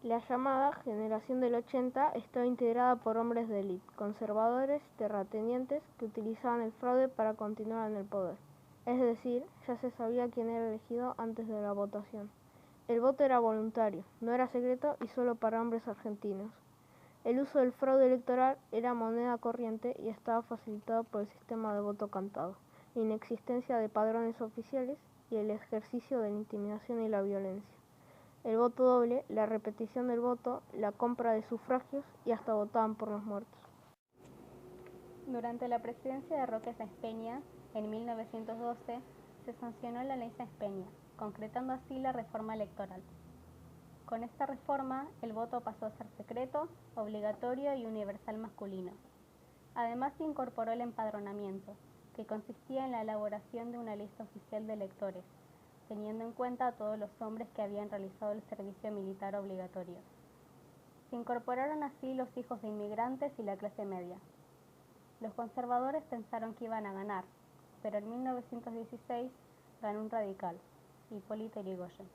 La llamada generación del 80 estaba integrada por hombres de élite, conservadores, terratenientes, que utilizaban el fraude para continuar en el poder. Es decir, ya se sabía quién era elegido antes de la votación. El voto era voluntario, no era secreto y solo para hombres argentinos. El uso del fraude electoral era moneda corriente y estaba facilitado por el sistema de voto cantado, la inexistencia de padrones oficiales y el ejercicio de la intimidación y la violencia. El voto doble, la repetición del voto, la compra de sufragios y hasta votaban por los muertos. Durante la presidencia de Roque Sáenz Peña, en 1912, se sancionó la ley Sáenz Peña, concretando así la reforma electoral. Con esta reforma, el voto pasó a ser secreto, obligatorio y universal masculino. Además, se incorporó el empadronamiento, que consistía en la elaboración de una lista oficial de electores, teniendo en cuenta a todos los hombres que habían realizado el servicio militar obligatorio. Se incorporaron así los hijos de inmigrantes y la clase media. Los conservadores pensaron que iban a ganar, pero en 1916 ganó un radical, Hipólito Yrigoyen,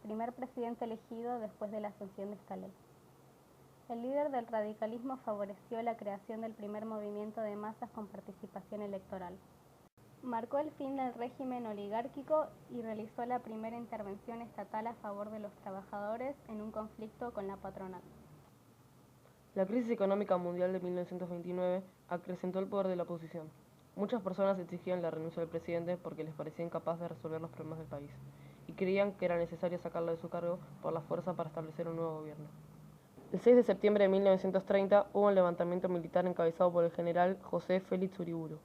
primer presidente elegido después de la sanción de esta ley. El líder del radicalismo favoreció la creación del primer movimiento de masas con participación electoral. Marcó el fin del régimen oligárquico y realizó la primera intervención estatal a favor de los trabajadores en un conflicto con la patronal. La crisis económica mundial de 1929 acrecentó el poder de la oposición. Muchas personas exigían la renuncia del presidente porque les parecía incapaz de resolver los problemas del país y creían que era necesario sacarlo de su cargo por la fuerza para establecer un nuevo gobierno. El 6 de septiembre de 1930 hubo un levantamiento militar encabezado por el general José Félix Uriburu,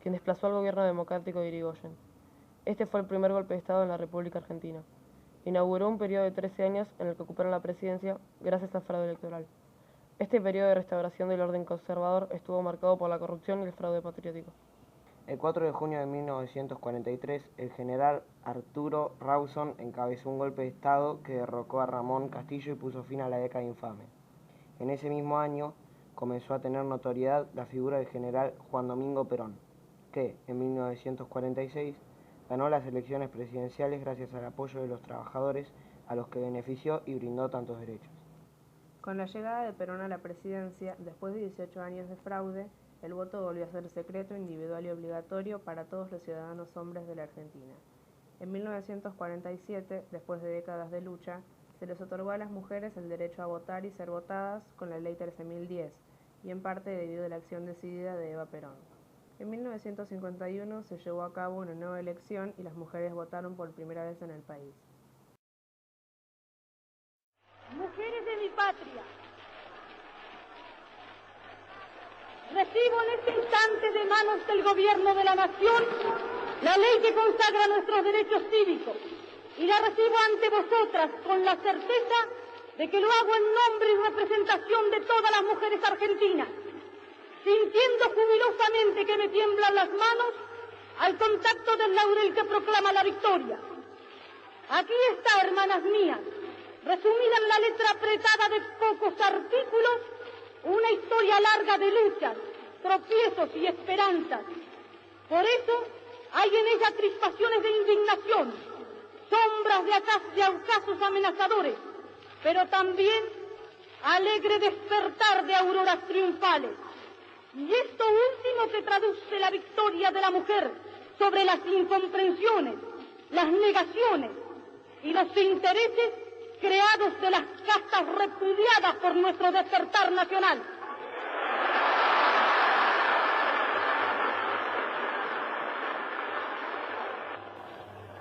quien desplazó al gobierno democrático de Yrigoyen. Este fue el primer golpe de Estado en la República Argentina. Inauguró un periodo de 13 años en el que ocuparon la presidencia gracias al fraude electoral. Este periodo de restauración del orden conservador estuvo marcado por la corrupción y el fraude patriótico. El 4 de junio de 1943, el general Arturo Rawson encabezó un golpe de Estado que derrocó a Ramón Castillo y puso fin a la década infame. En ese mismo año comenzó a tener notoriedad la figura del general Juan Domingo Perón, que en 1946 ganó las elecciones presidenciales gracias al apoyo de los trabajadores a los que benefició y brindó tantos derechos. Con la llegada de Perón a la presidencia, después de 18 años de fraude, el voto volvió a ser secreto, individual y obligatorio para todos los ciudadanos hombres de la Argentina. En 1947, después de décadas de lucha, se les otorgó a las mujeres el derecho a votar y ser votadas con la Ley 13.010, y en parte debido a la acción decidida de Eva Perón. En 1951 se llevó a cabo una nueva elección y las mujeres votaron por primera vez en el país. Mujeres de mi patria, recibo en este instante de manos del Gobierno de la Nación la ley que consagra nuestros derechos cívicos y la recibo ante vosotras con la certeza de que lo hago en nombre y representación de todas las mujeres argentinas, sintiendo jubilosamente que me tiemblan las manos al contacto del laurel que proclama la victoria. Aquí está, hermanas mías, resumida en la letra apretada de pocos artículos, una historia larga de luchas, tropiezos y esperanzas. Por eso hay en ella crispaciones de indignación, sombras de acasos amenazadores, pero también alegre despertar de auroras triunfales. Y esto último que traduce la victoria de la mujer sobre las incomprensiones, las negaciones y los intereses creados de las castas repudiadas por nuestro despertar nacional.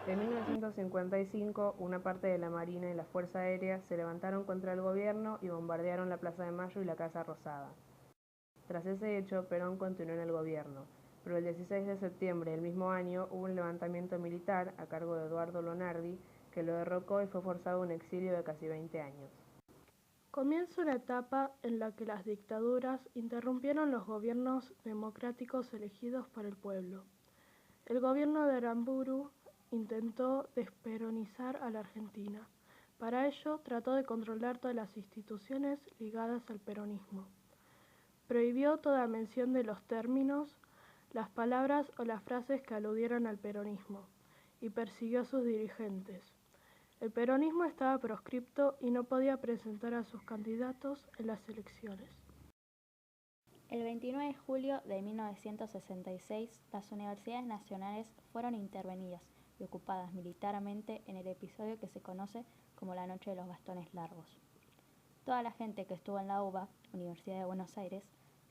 En 1955, una parte de la Marina y la Fuerza Aérea se levantaron contra el gobierno y bombardearon la Plaza de Mayo y la Casa Rosada. Tras ese hecho, Perón continuó en el gobierno, pero el 16 de septiembre del mismo año hubo un levantamiento militar a cargo de Eduardo Lonardi que lo derrocó y fue forzado a un exilio de casi 20 años. Comienza una etapa en la que las dictaduras interrumpieron los gobiernos democráticos elegidos por el pueblo. El gobierno de Aramburu intentó desperonizar a la Argentina. Para ello, trató de controlar todas las instituciones ligadas al peronismo. Prohibió toda mención de los términos, las palabras o las frases que aludieran al peronismo, y persiguió a sus dirigentes. El peronismo estaba proscripto y no podía presentar a sus candidatos en las elecciones. El 29 de julio de 1966, las universidades nacionales fueron intervenidas y ocupadas militarmente en el episodio que se conoce como la Noche de los Bastones Largos. Toda la gente que estuvo en la UBA, Universidad de Buenos Aires,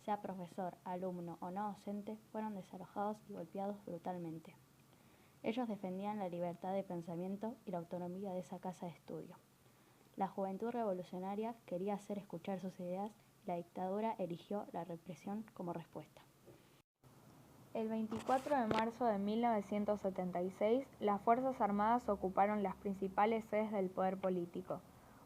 sea profesor, alumno o no docente, fueron desalojados y golpeados brutalmente. Ellos defendían la libertad de pensamiento y la autonomía de esa casa de estudio. La juventud revolucionaria quería hacer escuchar sus ideas y la dictadura eligió la represión como respuesta. El 24 de marzo de 1976, las Fuerzas Armadas ocuparon las principales sedes del poder político.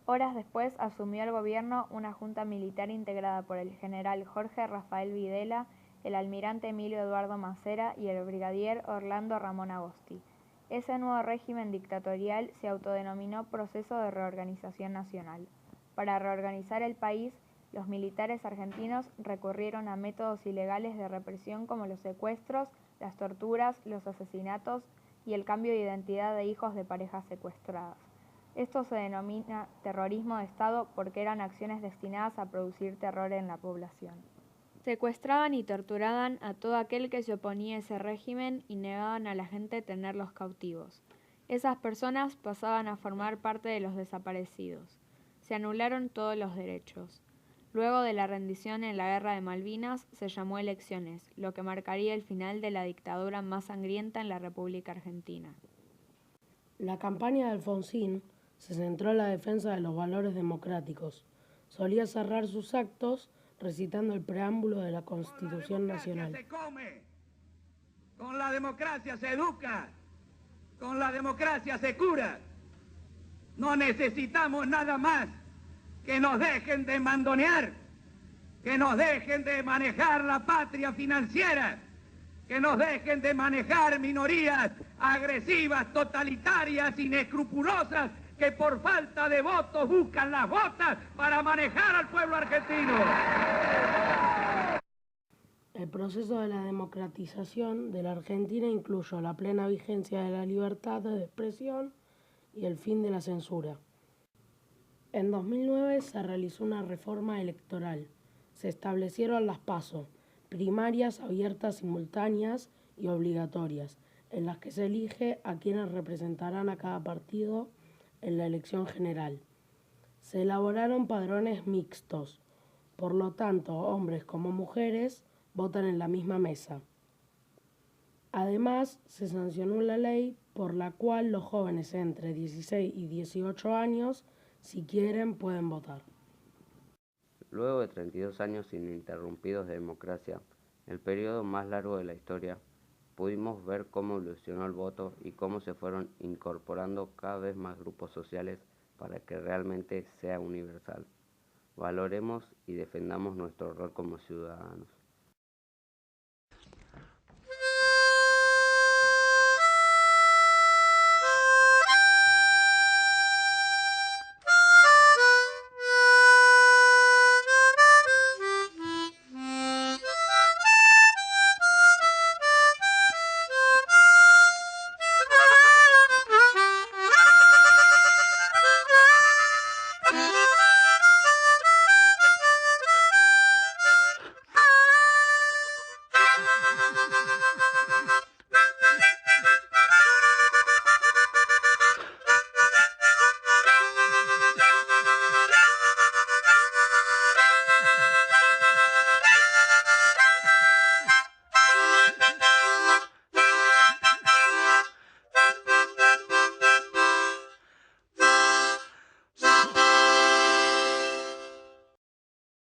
Horas después asumió el gobierno una junta militar integrada por el general Jorge Rafael Videla, el almirante Emilio Eduardo Macera y el brigadier Orlando Ramón Agosti. Ese nuevo régimen dictatorial se autodenominó Proceso de Reorganización Nacional. Para reorganizar el país, los militares argentinos recurrieron a métodos ilegales de represión como los secuestros, las torturas, los asesinatos y el cambio de identidad de hijos de parejas secuestradas. Esto se denomina terrorismo de Estado porque eran acciones destinadas a producir terror en la población. Secuestraban y torturaban a todo aquel que se oponía a ese régimen y negaban a la gente tenerlos cautivos. Esas personas pasaban a formar parte de los desaparecidos. Se anularon todos los derechos. Luego de la rendición en la Guerra de Malvinas, se llamó elecciones, lo que marcaría el final de la dictadura más sangrienta en la República Argentina. La campaña de Alfonsín se centró en la defensa de los valores democráticos. Solía cerrar sus actos recitando el preámbulo de la Constitución Nacional. Con la democracia se educa, con la democracia se cura. No necesitamos nada más que nos dejen de mandonear, que nos dejen de manejar la patria financiera, que nos dejen de manejar minorías agresivas, totalitarias, inescrupulosas, que por falta de votos buscan las botas para manejar al pueblo argentino. El proceso de la democratización de la Argentina incluyó la plena vigencia de la libertad de expresión y el fin de la censura. En 2009 se realizó una reforma electoral. Se establecieron las PASO, primarias abiertas, simultáneas y obligatorias, en las que se elige a quienes representarán a cada partido en la elección general. Se elaboraron padrones mixtos, por lo tanto, hombres como mujeres votan en la misma mesa. Además, se sancionó la ley por la cual los jóvenes entre 16 y 18 años, si quieren, pueden votar. Luego de 32 años ininterrumpidos de democracia, el periodo más largo de la historia, pudimos ver cómo evolucionó el voto y cómo se fueron incorporando cada vez más grupos sociales para que realmente sea universal. Valoremos y defendamos nuestro rol como ciudadanos.